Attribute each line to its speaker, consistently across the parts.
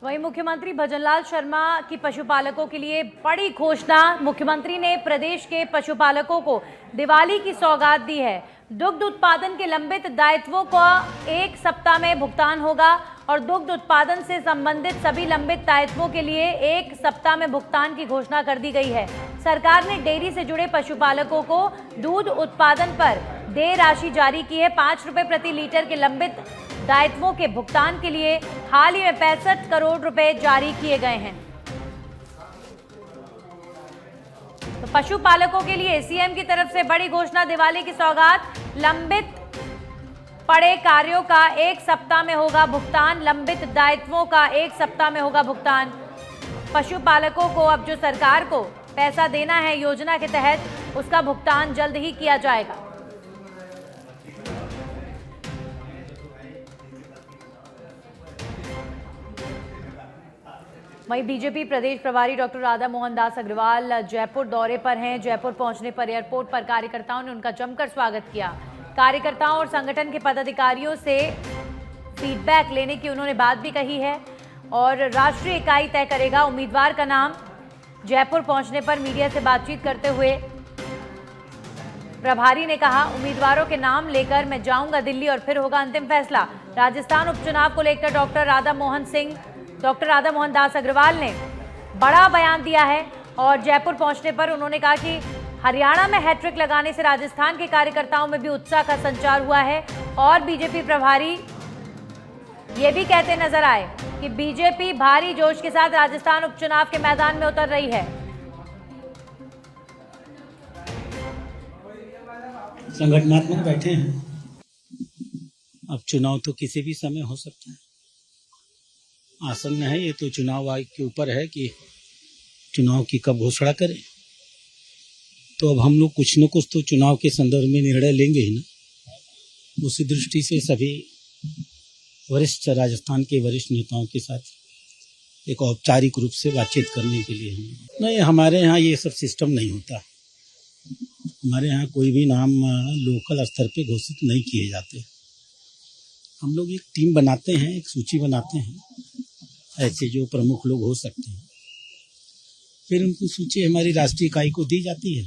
Speaker 1: वहीं मुख्यमंत्री भजनलाल शर्मा की पशुपालकों के लिए बड़ी घोषणा। मुख्यमंत्री ने प्रदेश के पशुपालकों को दिवाली की सौगात दी है। दुग्ध उत्पादन के लंबित दायित्वों का 1 सप्ताह में भुगतान होगा और दुग्ध उत्पादन से संबंधित सभी लंबित दायित्वों के लिए 1 सप्ताह में भुगतान की घोषणा कर दी गई है। सरकार ने डेयरी से जुड़े पशुपालकों को दूध उत्पादन पर देय राशि जारी की है। 5 रुपए प्रति लीटर के लंबित दायित्वों के भुगतान के लिए हाल ही में 65 करोड़ रुपए जारी किए गए हैं। तो पशुपालकों के लिए सीएम की तरफ से बड़ी घोषणा, दिवाली की सौगात। लंबित पड़े कार्यों का 1 सप्ताह में होगा भुगतान, लंबित दायित्वों का 1 सप्ताह में होगा भुगतान। पशुपालकों को अब जो सरकार को पैसा देना है योजना के तहत, उसका भुगतान जल्द ही किया जाएगा। वहीं बीजेपी प्रदेश प्रभारी डॉक्टर राधा मोहन दास अग्रवाल जयपुर दौरे पर हैं। जयपुर पहुंचने पर एयरपोर्ट पर कार्यकर्ताओं ने उनका जमकर स्वागत किया। कार्यकर्ताओं और संगठन के पदाधिकारियों से फीडबैक लेने की उन्होंने बात भी कही है और राष्ट्रीय इकाई तय करेगा उम्मीदवार का नाम। जयपुर पहुंचने पर मीडिया से बातचीत करते हुए प्रभारी ने कहा, उम्मीदवारों के नाम लेकर मैं जाऊंगा दिल्ली और फिर होगा अंतिम फैसला। राजस्थान उपचुनाव को लेकर डॉक्टर राधा मोहन दास अग्रवाल ने बड़ा बयान दिया है और जयपुर पहुंचने पर उन्होंने कहा कि हरियाणा में हैट्रिक लगाने से राजस्थान के कार्यकर्ताओं में भी उत्साह का संचार हुआ है। और बीजेपी प्रभारी ये भी कहते नजर आए कि बीजेपी भारी जोश के साथ राजस्थान उपचुनाव के मैदान में उतर रही है।
Speaker 2: संगठनात्मक बैठे हैं। अब चुनाव तो किसी भी समय हो सकता है, आसन्न है। ये तो चुनाव आयोग के ऊपर है कि चुनाव की कब घोषणा करें। तो अब हम लोग कुछ न कुछ तो चुनाव के संदर्भ में निर्णय लेंगे ही ना। उसी दृष्टि से सभी वरिष्ठ राजस्थान के वरिष्ठ नेताओं के साथ एक औपचारिक रूप से बातचीत करने के लिए हम नहीं, हमारे यहाँ ये सब सिस्टम नहीं होता। हमारे यहाँ कोई भी नाम लोकल स्तर पे घोषित नहीं किए जाते। हम लोग एक टीम बनाते हैं, एक सूची बनाते हैं, ऐसे जो प्रमुख लोग हो सकते हैं, फिर उनकी सूची हमारी राष्ट्रीय इकाई को दी जाती है।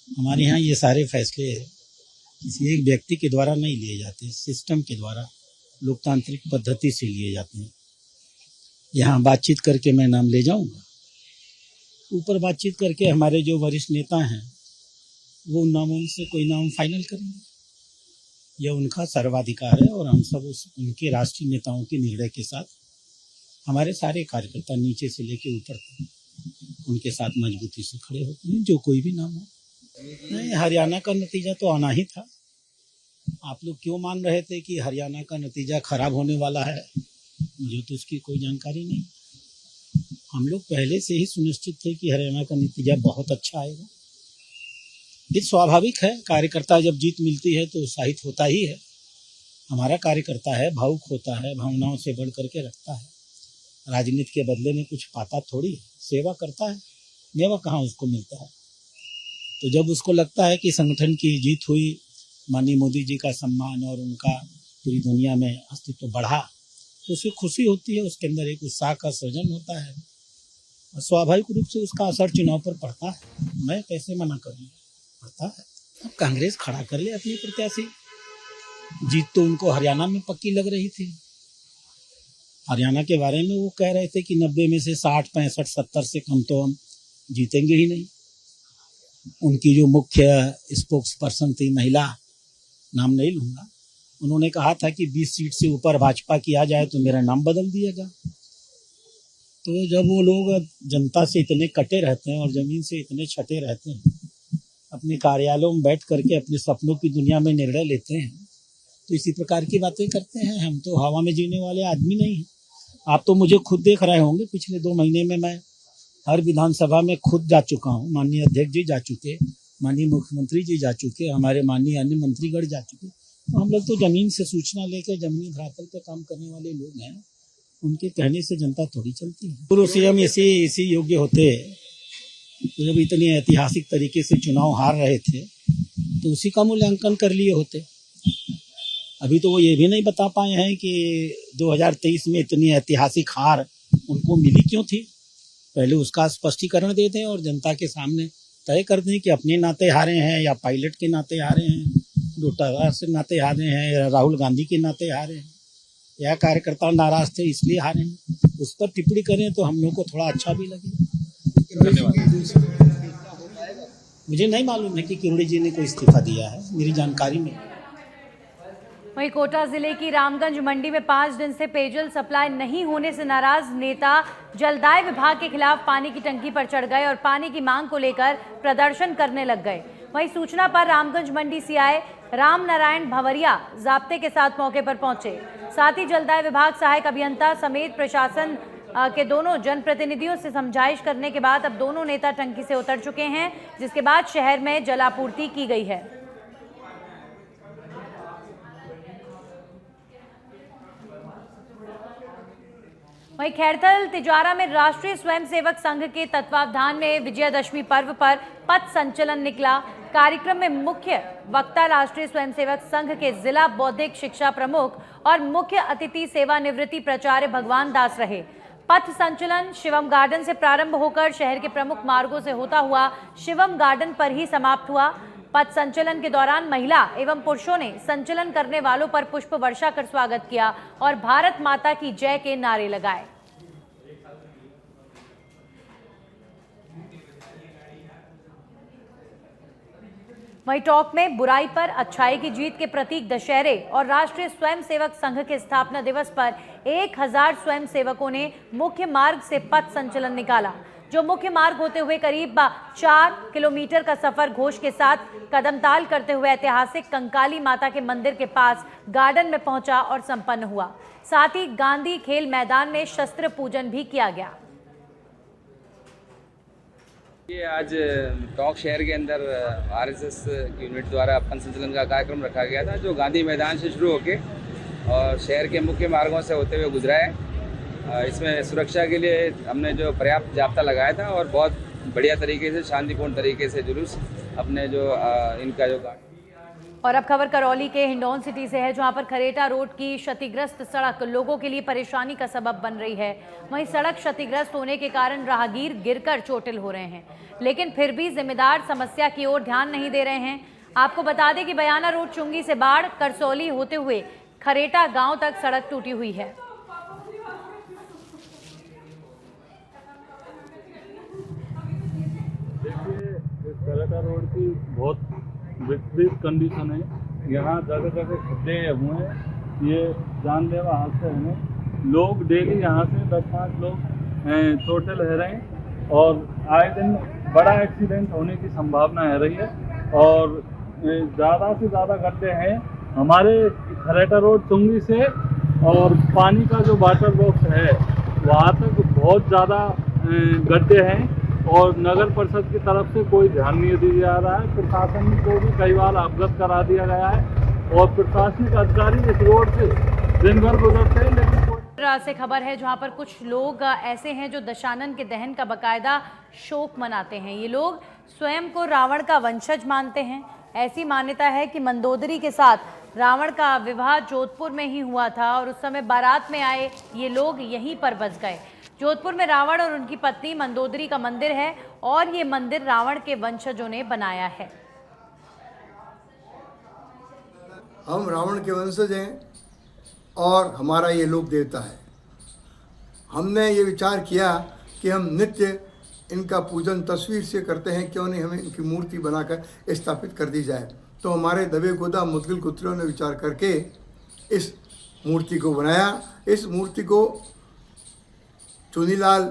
Speaker 2: हमारे यहाँ ये सारे फैसले किसी एक व्यक्ति के द्वारा नहीं लिए जाते, सिस्टम के द्वारा लोकतांत्रिक पद्धति से लिए जाते हैं। यहाँ बातचीत करके मैं नाम ले जाऊंगा, ऊपर बातचीत करके हमारे जो वरिष्ठ नेता हैं वो उन नामों में से कोई नाम फाइनल करेंगे। यह उनका सर्वाधिकार है और हम सब उनके राष्ट्रीय नेताओं के निर्णय के साथ, हमारे सारे कार्यकर्ता नीचे से लेकर ऊपर तक उनके साथ मजबूती से खड़े होते हैं, जो कोई भी नाम हो। नहीं, हरियाणा का नतीजा तो आना ही था। आप लोग क्यों मान रहे थे कि हरियाणा का नतीजा खराब होने वाला है? मुझे तो उसकी कोई जानकारी नहीं। हम लोग पहले से ही सुनिश्चित थे कि हरियाणा का नतीजा बहुत अच्छा आएगा। ये स्वाभाविक है, कार्यकर्ता जब जीत मिलती है तो उत्साहित होता ही है। हमारा कार्यकर्ता है, भावुक होता है, भावनाओं से बढ़ करके रखता है। राजनीति के बदले में कुछ पाता थोड़ी है, सेवा करता है, मेवा कहाँ उसको मिलता है। तो जब उसको लगता है कि संगठन की जीत हुई, माननीय मोदी जी का सम्मान और उनका पूरी दुनिया में अस्तित्व बढ़ा, तो उसे खुशी होती है, उसके अंदर एक उत्साह का सृजन होता है और स्वाभाविक रूप से उसका असर चुनाव पर पड़ता है। मैं कैसे मना करूँगा, पड़ता है। अब कांग्रेस खड़ा कर ले अपनी प्रत्याशी। जीत तो उनको हरियाणा में पक्की लग रही थी। हरियाणा के बारे में वो कह रहे थे कि 90 में से 60, 65, 70 से कम तो हम जीतेंगे ही नहीं। उनकी जो मुख्य स्पोक्स पर्सन थी, महिला, नाम नहीं लूंगा, उन्होंने कहा था कि 20 सीट से ऊपर भाजपा की आ जाए तो मेरा नाम बदल दिएगा। तो जब वो लोग जनता से इतने कटे रहते हैं और जमीन से इतने छटे रहते हैं, अपने कार्यालयों में बैठ करके अपने सपनों की दुनिया में निर्णय लेते हैं, तो इसी प्रकार की बातें करते हैं। हम तो हवा में जीने वाले आदमी नहीं हैं। आप तो मुझे खुद देख रहे होंगे, पिछले 2 महीने में मैं हर विधानसभा में खुद जा चुका हूँ। माननीय अध्यक्ष जी जा चुके, माननीय मुख्यमंत्री जी जा चुके, हमारे माननीय अन्य मंत्रीगण जा चुके। तो हम लोग तो जमीन से सूचना लेकर जमीनी धरातल पर काम करने वाले लोग हैं। उनके कहने से जनता थोड़ी चलती है। पूर्व सीएम इसी योग्य होते, तो जब इतनी ऐतिहासिक तरीके से चुनाव हार रहे थे तो उसी का मूल्यांकन कर लिए होते। अभी तो वो ये भी नहीं बता पाए हैं कि 2023 में इतनी ऐतिहासिक हार उनको मिली क्यों थी। पहले उसका स्पष्टीकरण दे दें और जनता के सामने तय कर दें कि अपने नाते हारे हैं या पायलट के नाते हारे हैं, डोटावार से नाते हारे हैं या राहुल गांधी के नाते हारे हैं या कार्यकर्ता नाराज थे इसलिए हारे हैं। उस पर टिप्पणी करें तो हम लोग को थोड़ा अच्छा भी लगे। मुझे नहीं मालूम है कि किरोड़ी जी ने कोई इस्तीफा दिया है, मेरी जानकारी में।
Speaker 1: वहीं कोटा जिले की रामगंज मंडी में 5 दिन से पेयजल सप्लाई नहीं होने से नाराज नेता जलदाय विभाग के खिलाफ पानी की टंकी पर चढ़ गए और पानी की मांग को लेकर प्रदर्शन करने लग गए। वहीं सूचना पर रामगंज मंडी सीआई राम नारायण भवरिया जाब्ते के साथ मौके पर पहुंचे। साथ ही जलदाय विभाग सहायक अभियंता समेत प्रशासन के दोनों जनप्रतिनिधियों से समझाइश करने के बाद अब दोनों नेता टंकी से उतर चुके हैं, जिसके बाद शहर में जलापूर्ति की गई है। वहीं खैरथल तिजारा में राष्ट्रीय स्वयंसेवक संघ के तत्वावधान में विजयादशमी पर्व पर पथ संचलन निकला। कार्यक्रम में मुख्य वक्ता राष्ट्रीय स्वयंसेवक संघ के जिला बौद्धिक शिक्षा प्रमुख और मुख्य अतिथि सेवानिवृत्ति प्राचार्य भगवान दास रहे। पथ संचलन शिवम गार्डन से प्रारंभ होकर शहर के प्रमुख मार्गों से होता हुआ शिवम गार्डन पर ही समाप्त हुआ। पथ संचलन के दौरान महिला एवं पुरुषों ने संचलन करने वालों पर पुष्प वर्षा कर स्वागत किया और भारत माता की जय के नारे लगाए। वहीं टॉप में बुराई पर अच्छाई की जीत के प्रतीक दशहरे और राष्ट्रीय स्वयंसेवक संघ के स्थापना दिवस पर 1000 स्वयंसेवकों ने मुख्य मार्ग से पथ संचलन निकाला, जो मुख्य मार्ग होते हुए करीब 4 किलोमीटर का सफर घोष के साथ कदमताल करते हुए ऐतिहासिक कंकाली माता के मंदिर के पास गार्डन में पहुंचा और संपन्न हुआ। साथ ही गांधी खेल मैदान में शस्त्र पूजन भी किया गया।
Speaker 3: ये आज टोंक शहर के अंदर आरएसएस यूनिट द्वारा पथ संचलन का कार्यक्रम रखा गया था, जो गांधी मैदान से शुरू होके और शहर के मुख्य मार्गों से होते हुए गुजरा है। इसमें सुरक्षा के लिए हमने जो पर्याप्त जाब्ता लगाया था और बहुत बढ़िया तरीके से शांतिपूर्ण तरीके से जुलूस अपने जो इनका जो
Speaker 1: और अब खबर करौली के हिंडौन सिटी से है, जहां पर खरेटा रोड की क्षतिग्रस्त सड़क लोगों के लिए परेशानी का सबब बन रही है। वहीं सड़क क्षतिग्रस्त होने के कारण राहगीर गिरकर चोटिल हो रहे हैं, लेकिन फिर भी जिम्मेदार समस्या की ओर ध्यान नहीं दे रहे हैं। आपको बता दें कि बयाना रोड चुंगी से बाढ़ करसौली होते हुए खरेटा गांव तक सड़क टूटी हुई है।
Speaker 4: देखिए, इस खरेटा रोड की बहुत विपरीत कंडीशन है। यहाँ जगह जगह खड्डे हुए हैं। ये जानलेवा हादसे हैं। लोग डेली यहाँ से 10-5 लोग चोटिल रह रहे हैं और आए दिन बड़ा एक्सीडेंट होने की संभावना है रही है और ज़्यादा से ज़्यादा गड्ढे हैं हमारे खरेटा रोड चुंगी से और पानी का जो वाटर बॉक्स है वहाँ तक बहुत ज़्यादा गड्ढे हैं और नगर परिषद की तरफ से कोई ध्यान नहीं दिया जा रहा है। प्रशासन को भी कई बार अवगत करा दिया गया है और प्रशासनिक अधिकारी इस रोड से दिन भर गुजरते हैं, लेकिन
Speaker 1: से खबर है जहां पर कुछ लोग ऐसे हैं जो दशानन के दहन का बकायदा शोक मनाते हैं। ये लोग स्वयं को रावण का वंशज मानते हैं। ऐसी मान्यता है कि मंदोदरी के साथ रावण का विवाह जोधपुर में ही हुआ था और उस समय बारात में आए ये लोग यहीं पर बस गए। जोधपुर में रावण और उनकी पत्नी मंदोदरी का मंदिर है और ये मंदिर रावण के वंशजों ने बनाया है।
Speaker 5: हम रावण के वंशज हैं और हमारा ये लोक देवता है। हमने ये विचार किया कि हम नित्य इनका पूजन तस्वीर से करते हैं, क्यों नहीं हमें इनकी मूर्ति बनाकर स्थापित कर दी जाए। तो हमारे दबे गोदा मुदगिल कुत्रियों ने विचार करके इस मूर्ति को बनाया। इस मूर्ति को चुनीलाल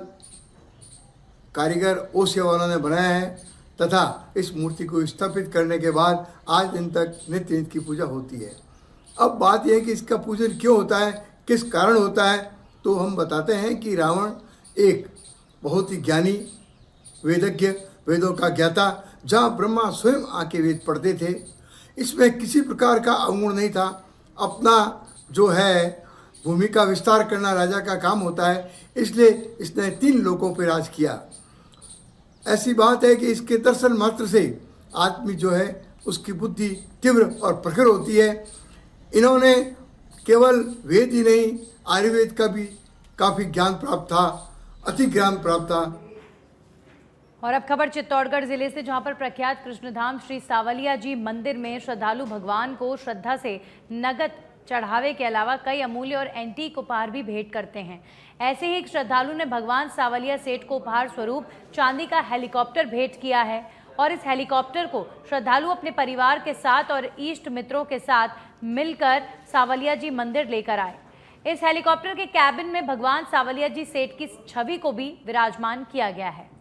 Speaker 5: कारीगर ओसिया वालों ने बनाया है तथा इस मूर्ति को स्थापित करने के बाद आज दिन तक नित्य की पूजा होती है। अब बात यह है कि इसका पूजन क्यों होता है, किस कारण होता है, तो हम बताते हैं कि रावण एक बहुत ही ज्ञानी वेदज्ञ, वेदों का ज्ञाता, जहाँ ब्रह्मा स्वयं आके वेद पढ़ते थे। इसमें किसी प्रकार का अवगुण नहीं था। अपना जो है भूमि का विस्तार करना राजा का काम होता है, इसलिए इसने 3 लोकों पर राज किया। ऐसी बात है कि इसके दर्शन मात्र से आदमी जो है उसकी बुद्धि तीव्र और प्रखर होती है। इन्होंने केवल वेद ही नहीं, आयुर्वेद का भी काफ़ी ज्ञान प्राप्त था, अति ज्ञान प्राप्त था।
Speaker 1: और अब खबर चित्तौड़गढ़ जिले से, जहां पर प्रख्यात कृष्णधाम श्री सावलिया जी मंदिर में श्रद्धालु भगवान को श्रद्धा से नगद चढ़ावे के अलावा कई अमूल्य और एंटीक उपहार भी भेंट करते हैं। ऐसे ही एक श्रद्धालु ने भगवान सावलिया सेठ को उपहार स्वरूप चांदी का हेलीकॉप्टर भेंट किया है और इस हेलीकॉप्टर को श्रद्धालु अपने परिवार के साथ और इष्ट मित्रों के साथ मिलकर सावलिया जी मंदिर लेकर आए। इस हेलीकॉप्टर के कैबिन में भगवान सावलिया जी सेठ की छवि को भी विराजमान किया गया है।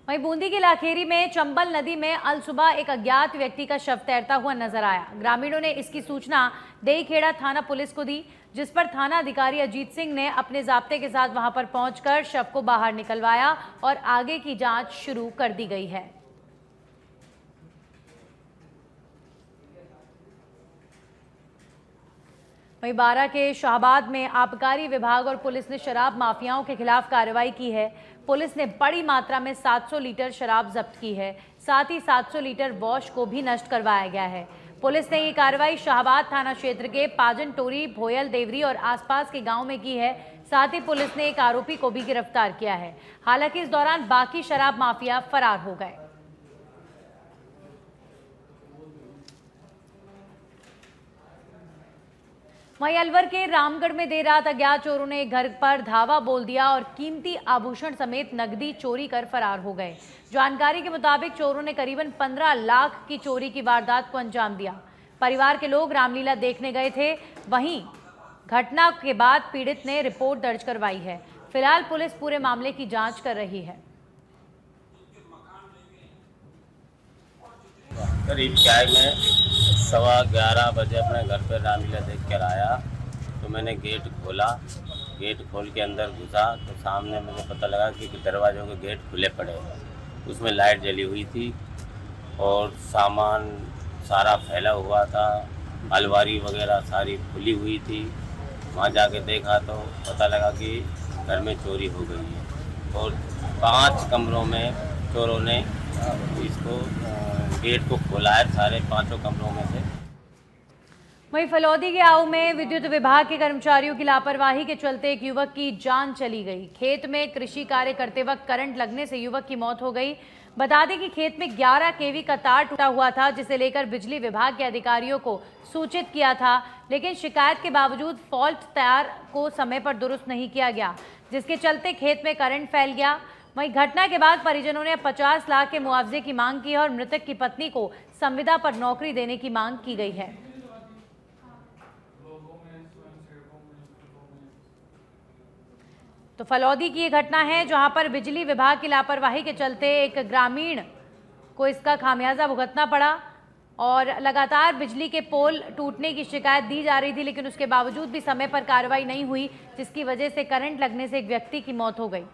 Speaker 1: वहीं बूंदी के लाखेरी में चंबल नदी में अल सुबह एक अज्ञात व्यक्ति का शव तैरता हुआ नजर आया। ग्रामीणों ने इसकी सूचना देईखेड़ा थाना पुलिस को दी, जिस पर थाना अधिकारी अजीत सिंह ने अपने जाब्ते के साथ वहां पर पहुंचकर शव को बाहर निकलवाया और आगे की जांच शुरू कर दी गई है। वहीं बारा के शाहबाद में आबकारी विभाग और पुलिस ने शराब माफियाओं के खिलाफ कार्रवाई की है। पुलिस ने बड़ी मात्रा में 700 लीटर शराब जब्त की है, साथ ही 700 लीटर वॉश को भी नष्ट करवाया गया है। पुलिस ने ये कार्रवाई शाहबाद थाना क्षेत्र के पाजन टोरी, भोयल देवरी और आसपास के गांव में की है। साथ ही पुलिस ने एक आरोपी को भी गिरफ्तार किया है। हालांकि इस दौरान बाकी शराब माफिया फरार हो गए। वहीं अलवर के रामगढ़ में देर रात अज्ञात चोरों ने एक घर पर धावा बोल दिया और कीमती आभूषण समेत नकदी चोरी कर फरार हो गए। जानकारी के मुताबिक चोरों ने करीबन 15 लाख की चोरी की वारदात को अंजाम दिया। परिवार के लोग रामलीला देखने गए थे। वहीं घटना के बाद पीड़ित ने रिपोर्ट दर्ज करवाई है। फिलहाल पुलिस पूरे मामले की जांच कर रही है।
Speaker 6: करीब चाय में 11:15 बजे अपने घर पर रामलीला देख कर आया तो मैंने गेट खोला। गेट खोल के अंदर घुसा तो सामने मुझे पता लगा कि दरवाज़ों के गेट खुले पड़े हैं, उसमें लाइट जली हुई थी और सामान सारा फैला हुआ था, अलमारी वगैरह सारी खुली हुई थी। वहाँ जाके देखा तो पता लगा कि घर में चोरी हो गई है और 5 कमरों में चोरों ने इसको गेट को खोला है, सारे 5 कमरों में से।
Speaker 1: वहीं फलौदी के आऊ में विद्युत विभाग के कर्मचारियों की लापरवाही के चलते एक युवक की जान चली गई। खेत में कृषि कार्य करते वक्त करंट लगने से युवक की मौत हो गई। बता दें कि खेत में 11 केवी का तार टूटा हुआ था, जिसे लेकर बिजली विभाग के अधिकारियों को सूचित किया था, लेकिन शिकायत के बावजूद फॉल्ट तार को समय पर दुरुस्त नहीं किया गया, जिसके चलते खेत में करंट फैल गया। वहीं घटना के बाद परिजनों ने 50 लाख के मुआवजे की मांग की है और मृतक की पत्नी को संविदा पर नौकरी देने की मांग की गई है। तो फलौदी की ये घटना है, जहां पर बिजली विभाग की लापरवाही के चलते एक ग्रामीण को इसका खामियाजा भुगतना पड़ा और लगातार बिजली के पोल टूटने की शिकायत दी जा रही थी, लेकिन उसके बावजूद भी समय पर कार्रवाई नहीं हुई, जिसकी वजह से करंट लगने से एक व्यक्ति की मौत हो गई।